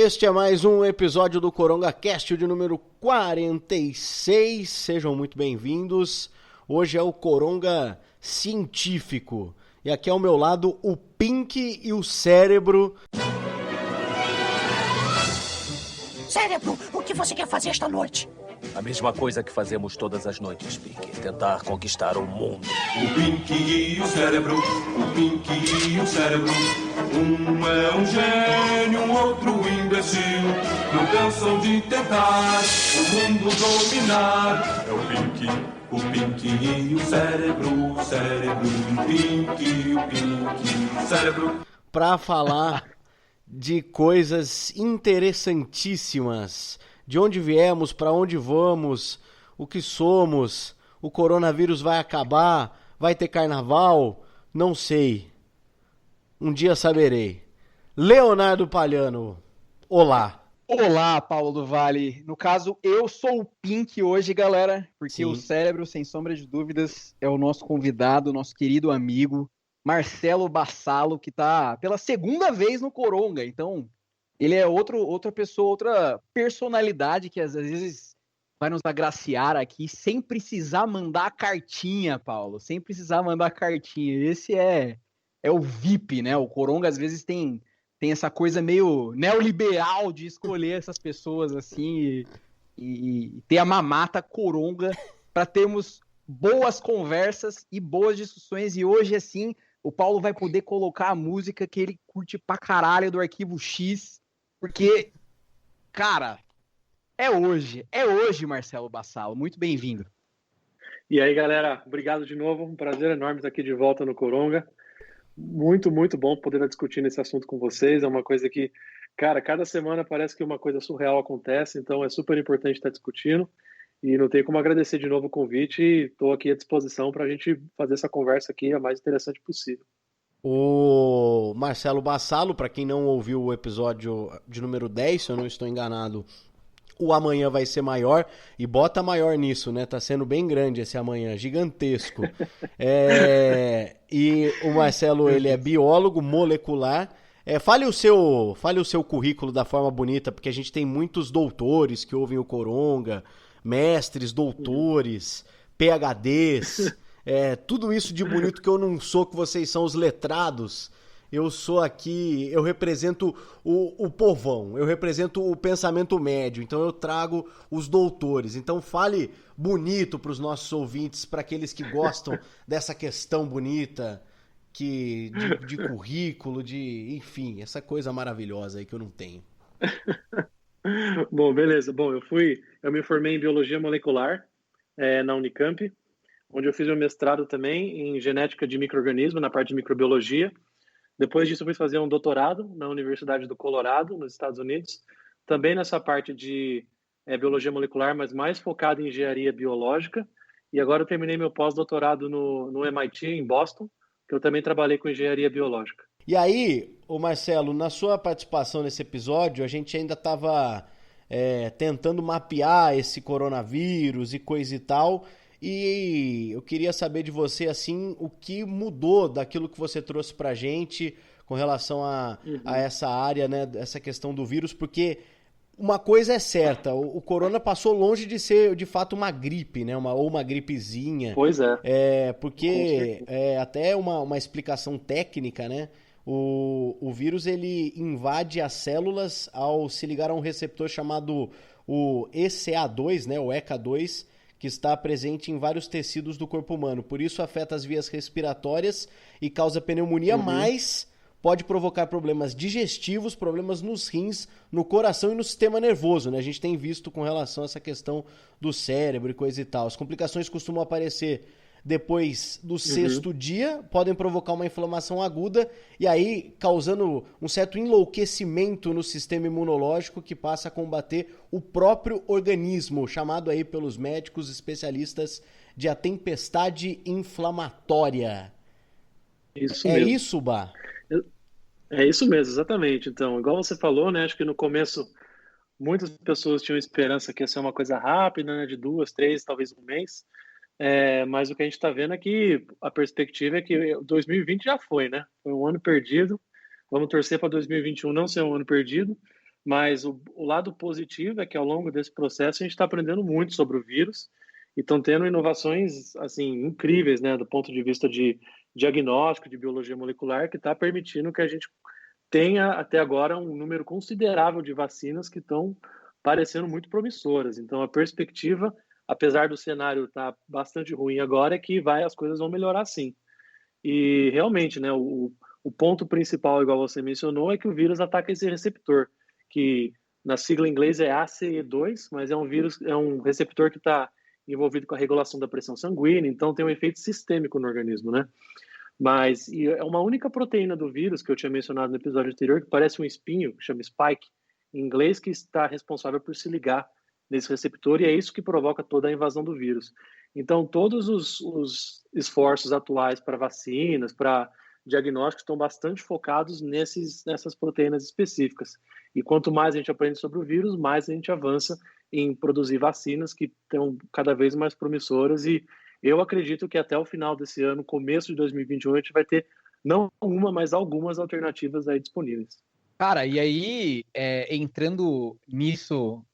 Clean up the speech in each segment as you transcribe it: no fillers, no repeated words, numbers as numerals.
Este é mais um episódio do Coronga Cast de número 46. Sejam muito bem-vindos. Hoje é o Coronga científico. E aqui ao meu lado o Pink e o Cérebro. Cérebro, o que você quer fazer esta noite? A mesma coisa que fazemos todas as noites, Pink. Tentar conquistar o mundo. O Pink e o Cérebro, o Pink e o Cérebro. Um é um gênio, um outro imbecil. Não cansam de tentar o mundo dominar. É o Pink e o Cérebro, o Cérebro e o Pink, o Cérebro. Para falar de coisas interessantíssimas. De onde viemos, para onde vamos, o que somos, o coronavírus vai acabar, vai ter carnaval, não sei. Um dia saberei. Leonardo Palhano, olá. Olá, Paulo do Vale. No caso, eu sou o Pink hoje, galera, porque Sim. o Cérebro, sem sombra de dúvidas, é o nosso convidado, nosso querido amigo, Marcelo Bassalo, que tá pela segunda vez no Coronga, então... Ele é outra pessoa, outra personalidade que às vezes vai nos agraciar aqui sem precisar mandar cartinha, Paulo. Sem precisar mandar cartinha. Esse é o VIP, né? O Coronga às vezes tem essa coisa meio neoliberal de escolher essas pessoas assim e ter a mamata Coronga para termos boas conversas e boas discussões. E hoje, assim, o Paulo vai poder colocar a música que ele curte pra caralho do Arquivo X. Porque, cara, é hoje, Marcelo Bassalo. Muito bem-vindo. E aí, galera, obrigado de novo. Um prazer enorme estar aqui de volta no Coronga. Muito, muito bom poder estar discutindo esse assunto com vocês. É uma coisa que, cara, cada semana parece que uma coisa surreal acontece, então é super importante estar discutindo. E não tenho como agradecer de novo o convite e estou aqui à disposição para a gente fazer essa conversa aqui a mais interessante possível. O Marcelo Bassalo, para quem não ouviu o episódio de número 10, se eu não estou enganado, o amanhã vai ser maior, e bota maior nisso, né? Tá sendo bem grande esse amanhã, gigantesco. E o Marcelo, ele é biólogo molecular. Fale o seu currículo da forma bonita, porque a gente tem muitos doutores que ouvem o Coronga, mestres, doutores, PhDs... tudo isso de bonito que eu não sou, que vocês são os letrados. Eu sou aqui, eu represento o povão, eu represento o pensamento médio, então eu trago os doutores. Então fale bonito para os nossos ouvintes, para aqueles que gostam dessa questão bonita, de currículo, enfim, essa coisa maravilhosa aí que eu não tenho. Bom, beleza. Bom, eu me formei em biologia molecular na Unicamp, onde eu fiz meu mestrado também em genética de micro-organismos, na parte de microbiologia. Depois disso, eu fui fazer um doutorado na Universidade do Colorado, nos Estados Unidos, também nessa parte de biologia molecular, mas mais focado em engenharia biológica. E agora eu terminei meu pós-doutorado no MIT, em Boston, que eu também trabalhei com engenharia biológica. E aí, ô Marcelo, na sua participação nesse episódio, a gente ainda estava tentando mapear esse coronavírus e coisa e tal... E eu queria saber de você, assim, o que mudou daquilo que você trouxe pra gente com relação a essa área, né, essa questão do vírus, porque uma coisa é certa, o corona passou longe de ser, de fato, uma gripe, né, ou uma gripezinha. Pois é. Porque até uma explicação técnica, né, o vírus, ele invade as células ao se ligar a um receptor chamado o ECA2, né, o ECA2, que está presente em vários tecidos do corpo humano. Por isso afeta as vias respiratórias e causa pneumonia, mas pode provocar problemas digestivos, problemas nos rins, no coração e no sistema nervoso, né? A gente tem visto com relação a essa questão do cérebro e coisa e tal. As complicações costumam aparecer depois do sexto dia, podem provocar uma inflamação aguda e aí causando um certo enlouquecimento no sistema imunológico que passa a combater o próprio organismo, chamado aí pelos médicos especialistas de a tempestade inflamatória. Isso mesmo. mesmo. É isso, Bá? É isso mesmo, exatamente. Então, igual você falou, né? Acho que no começo muitas pessoas tinham esperança que ia ser uma coisa rápida, né? De 2, 3, talvez um mês. Mas o que a gente está vendo é que a perspectiva é que 2020 já foi, né? Foi um ano perdido. Vamos torcer para 2021 não ser um ano perdido, Mas o lado positivo é que ao longo desse processo a gente está aprendendo muito sobre o vírus e estão tendo inovações assim incríveis, né, do ponto de vista de diagnóstico, de biologia molecular, que está permitindo que a gente tenha até agora um número considerável de vacinas que estão parecendo muito promissoras. Então a perspectiva, apesar do cenário estar bastante ruim agora, é que as coisas vão melhorar sim. E realmente, né, o ponto principal, igual você mencionou, é que o vírus ataca esse receptor, que na sigla em inglês é ACE2, mas é um vírus, é um receptor que está envolvido com a regulação da pressão sanguínea, então tem um efeito sistêmico no organismo, né? Mas é uma única proteína do vírus que eu tinha mencionado no episódio anterior, que parece um espinho, que chama spike, em inglês, que está responsável por se ligar nesse receptor, e é isso que provoca toda a invasão do vírus. Então, todos os esforços atuais para vacinas, para diagnósticos, estão bastante focados nessas proteínas específicas. E quanto mais a gente aprende sobre o vírus, mais a gente avança em produzir vacinas que estão cada vez mais promissoras. E eu acredito que até o final desse ano, começo de 2021, a gente vai ter não uma, mas algumas alternativas aí disponíveis. Cara, e aí, entrando nisso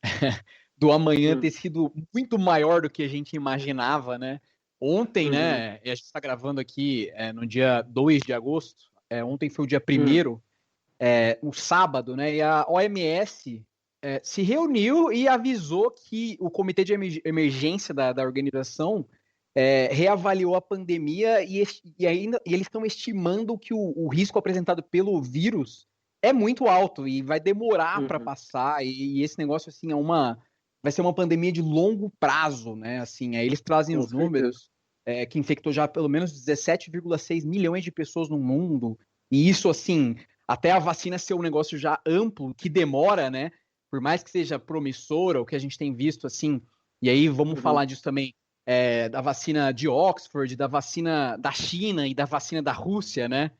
do amanhã ter sido muito maior do que a gente imaginava, né? Ontem, né, e a gente está gravando aqui no dia 2 de agosto, ontem foi o dia 1º, o sábado, né, e a OMS se reuniu e avisou que o Comitê de Emergência da organização reavaliou a pandemia e eles estão estimando que o risco apresentado pelo vírus é muito alto e vai demorar para passar, e esse negócio, assim, vai ser uma pandemia de longo prazo, né, assim, aí eles trazem os números, que infectou já pelo menos 17,6 milhões de pessoas no mundo, e isso, assim, até a vacina ser um negócio já amplo, que demora, né, por mais que seja promissora, o que a gente tem visto, assim, e aí vamos falar disso também, da vacina de Oxford, da vacina da China e da vacina da Rússia, né,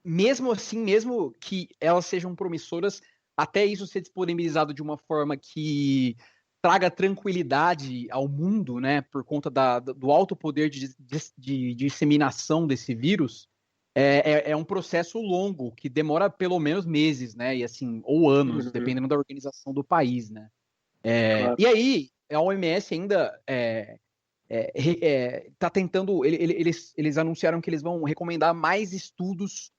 mesmo assim, mesmo que elas sejam promissoras, até isso ser disponibilizado de uma forma que traga tranquilidade ao mundo, né, por conta do alto poder de disseminação desse vírus, é um processo longo, que demora pelo menos meses, né, e assim, ou anos, dependendo da organização do país, né. Claro. E aí, a OMS ainda está tentando, eles anunciaram que eles vão recomendar mais estudos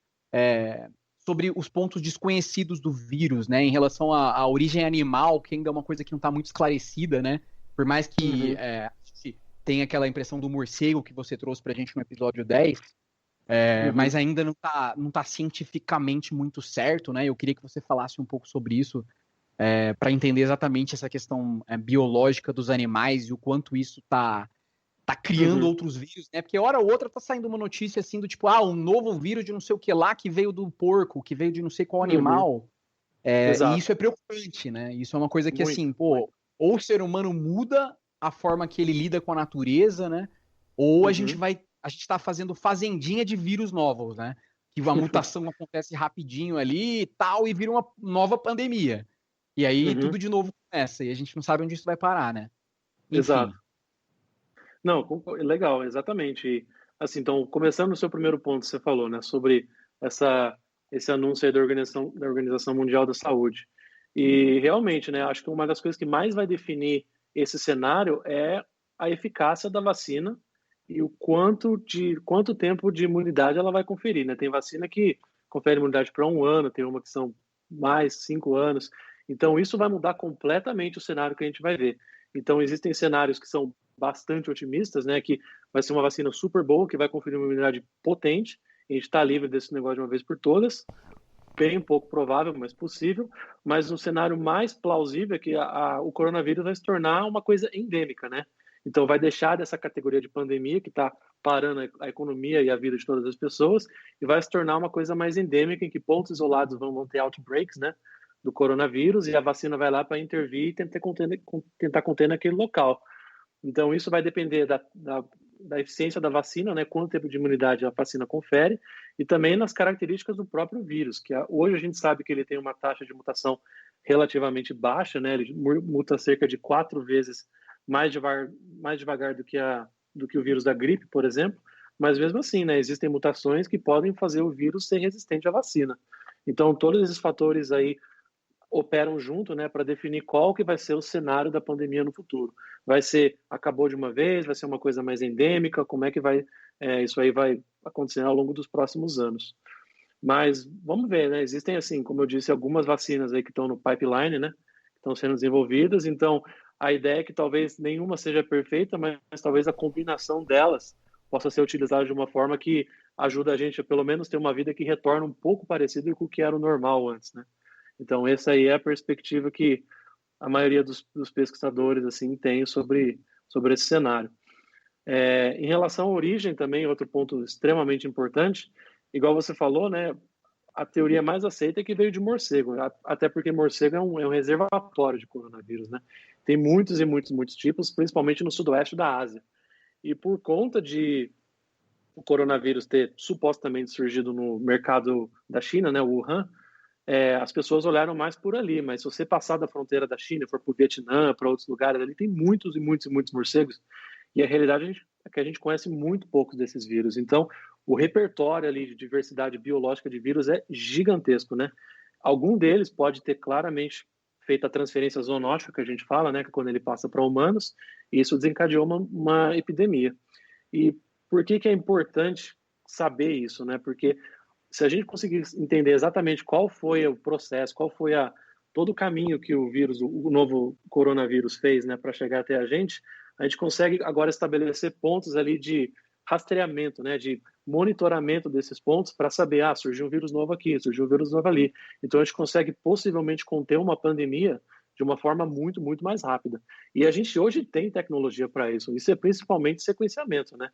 sobre os pontos desconhecidos do vírus, né, em relação à origem animal, que ainda é uma coisa que não está muito esclarecida, né, por mais que a gente tenha aquela impressão do morcego que você trouxe pra gente no episódio 10, mas ainda não tá cientificamente muito certo, né, eu queria que você falasse um pouco sobre isso, para entender exatamente essa questão biológica dos animais e o quanto isso tá criando outros vírus, né? Porque hora ou outra tá saindo uma notícia assim do tipo, um novo vírus de não sei o que lá que veio do porco, que veio de não sei qual animal. E isso é preocupante, né? Isso é uma coisa que, assim, ou o ser humano muda a forma que ele lida com a natureza, né? Ou a gente tá fazendo fazendinha de vírus novos, né? Que a mutação acontece rapidinho ali e tal, e vira uma nova pandemia. E aí tudo de novo começa, e a gente não sabe onde isso vai parar, né? Enfim. Exato. Não, legal, exatamente. E, assim, então, começando no seu primeiro ponto, você falou, né, sobre esse anúncio aí da Organização Mundial da Saúde. E realmente, né, acho que uma das coisas que mais vai definir esse cenário é a eficácia da vacina e o quanto tempo de imunidade ela vai conferir, né? Tem vacina que confere imunidade para 1 ano, tem uma que são mais 5 anos. Então, isso vai mudar completamente o cenário que a gente vai ver. Então, existem cenários que são bastante otimistas, né, que vai ser uma vacina super boa, que vai conferir uma imunidade potente, e a gente está livre desse negócio de uma vez por todas, bem pouco provável, mas possível, mas um cenário mais plausível é que o coronavírus vai se tornar uma coisa endêmica, né, então vai deixar dessa categoria de pandemia, que está parando a economia e a vida de todas as pessoas, e vai se tornar uma coisa mais endêmica, em que pontos isolados vão ter outbreaks, né, do coronavírus, e a vacina vai lá para intervir e tentar conter naquele local. Então, isso vai depender da eficiência da vacina, né? Quanto tempo de imunidade a vacina confere, e também nas características do próprio vírus, que hoje a gente sabe que ele tem uma taxa de mutação relativamente baixa, né? Ele muta cerca de 4 vezes mais devagar do que o vírus da gripe, por exemplo, mas mesmo assim, né? Existem mutações que podem fazer o vírus ser resistente à vacina. Então, todos esses fatores aí operam junto, né, para definir qual que vai ser o cenário da pandemia no futuro. Vai ser, acabou de uma vez, vai ser uma coisa mais endêmica, como é que isso aí vai acontecer ao longo dos próximos anos. Mas vamos ver, né, existem, assim, como eu disse, algumas vacinas aí que estão no pipeline, né, que estão sendo desenvolvidas, então a ideia é que talvez nenhuma seja perfeita, mas talvez a combinação delas possa ser utilizada de uma forma que ajuda a gente a pelo menos ter uma vida que retorna um pouco parecida com o que era o normal antes, né? Então, essa aí é a perspectiva que a maioria dos pesquisadores assim tem sobre esse cenário. Em relação à origem também, outro ponto extremamente importante, igual você falou, né, a teoria mais aceita é que veio de morcego, até porque morcego é um reservatório de coronavírus, né? Tem muitos e muitos, muitos tipos, principalmente no sudoeste da Ásia. E por conta de o coronavírus ter supostamente surgido no mercado da China, né, Wuhan, as pessoas olharam mais por ali, mas se você passar da fronteira da China, for para o Vietnã, para outros lugares ali, tem muitos e muitos e muitos morcegos, e a realidade é que a gente conhece muito poucos desses vírus. Então, o repertório ali de diversidade biológica de vírus é gigantesco, né? Algum deles pode ter claramente feito a transferência zoonótica, que a gente fala, né, que é quando ele passa para humanos, e isso desencadeou uma epidemia. E por que é importante saber isso, né? Porque se a gente conseguir entender exatamente qual foi o processo, qual foi todo o caminho que o vírus, o novo coronavírus fez, né, para chegar até a gente consegue agora estabelecer pontos ali de rastreamento, né, de monitoramento desses pontos para saber, surgiu um vírus novo aqui, surgiu um vírus novo ali. Então a gente consegue possivelmente conter uma pandemia de uma forma muito, muito mais rápida. E a gente hoje tem tecnologia para isso. Isso é principalmente sequenciamento, né?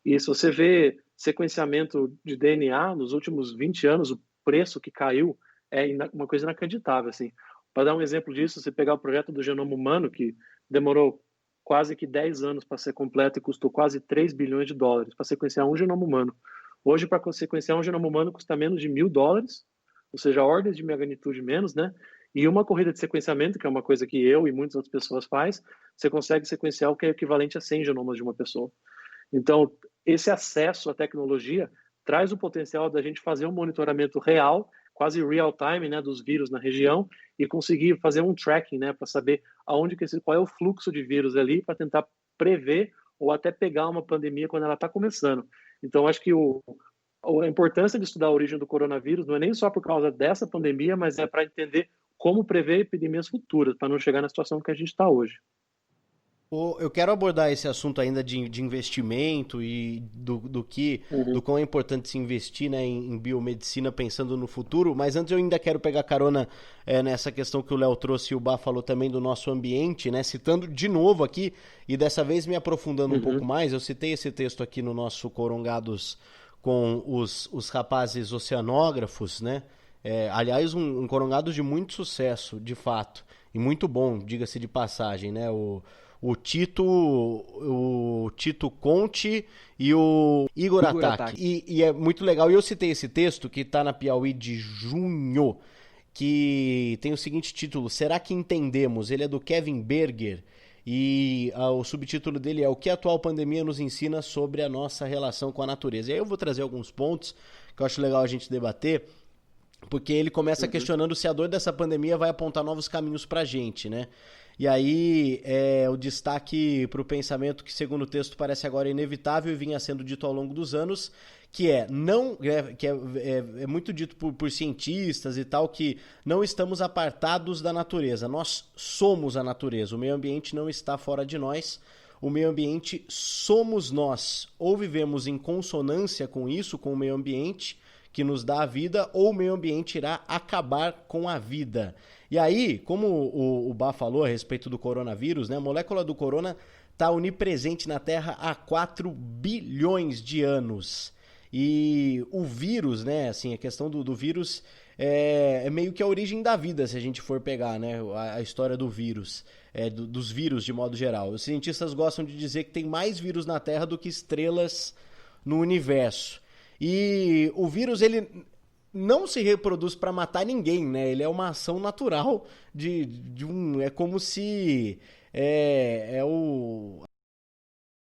E se você vê sequenciamento de DNA nos últimos 20 anos, o preço que caiu é uma coisa inacreditável, assim. Para dar um exemplo disso, você pegar o projeto do genoma humano, que demorou quase que 10 anos para ser completo e custou quase 3 bilhões de dólares para sequenciar um genoma humano. Hoje, para sequenciar um genoma humano, custa menos de $1.000, ou seja, ordens de magnitude menos, né? E uma corrida de sequenciamento, que é uma coisa que eu e muitas outras pessoas faz, você consegue sequenciar o que é equivalente a 100 genomas de uma pessoa. Então, esse acesso à tecnologia traz o potencial da gente fazer um monitoramento real, quase real time, né, dos vírus na região e conseguir fazer um tracking, né, para saber qual é o fluxo de vírus ali, para tentar prever ou até pegar uma pandemia quando ela está começando. Então, acho que a importância de estudar a origem do coronavírus não é nem só por causa dessa pandemia, mas é para entender como prever epidemias futuras, para não chegar na situação que a gente está hoje. Eu quero abordar esse assunto ainda de investimento e do quão é importante se investir, né, em biomedicina pensando no futuro, mas antes eu ainda quero pegar carona nessa questão que o Léo trouxe e o Bá falou também do nosso ambiente, né, citando de novo aqui e dessa vez me aprofundando um pouco mais. Eu citei esse texto aqui no nosso Corongados com os rapazes oceanógrafos, né, aliás um Corongados de muito sucesso, de fato, e muito bom, diga-se de passagem, né, o Tito Conte e o Igor Ataque. E é muito legal. E eu citei esse texto que está na Piauí de junho, que tem o seguinte título: Será que entendemos? Ele é do Kevin Berger e o subtítulo dele é O que a atual pandemia nos ensina sobre a nossa relação com a natureza. E aí eu vou trazer alguns pontos que eu acho legal a gente debater, porque ele começa questionando se a dor dessa pandemia vai apontar novos caminhos pra gente, né? E aí o destaque para o pensamento que, segundo o texto, parece agora inevitável e vinha sendo dito ao longo dos anos, que é muito dito por cientistas e tal, que não estamos apartados da natureza, nós somos a natureza, o meio ambiente não está fora de nós, o meio ambiente somos nós, ou vivemos em consonância com isso, com o meio ambiente que nos dá a vida, ou o meio ambiente irá acabar com a vida. E aí, como o Bá falou a respeito do coronavírus, né, a molécula do corona está onipresente na Terra há 4 bilhões de anos. E o vírus, né, assim, a questão do vírus é meio que a origem da vida, se a gente for pegar, né, a história do vírus, dos vírus de modo geral. Os cientistas gostam de dizer que tem mais vírus na Terra do que estrelas no universo. E o vírus, ele não se reproduz para matar ninguém, né? Ele é uma ação natural é como se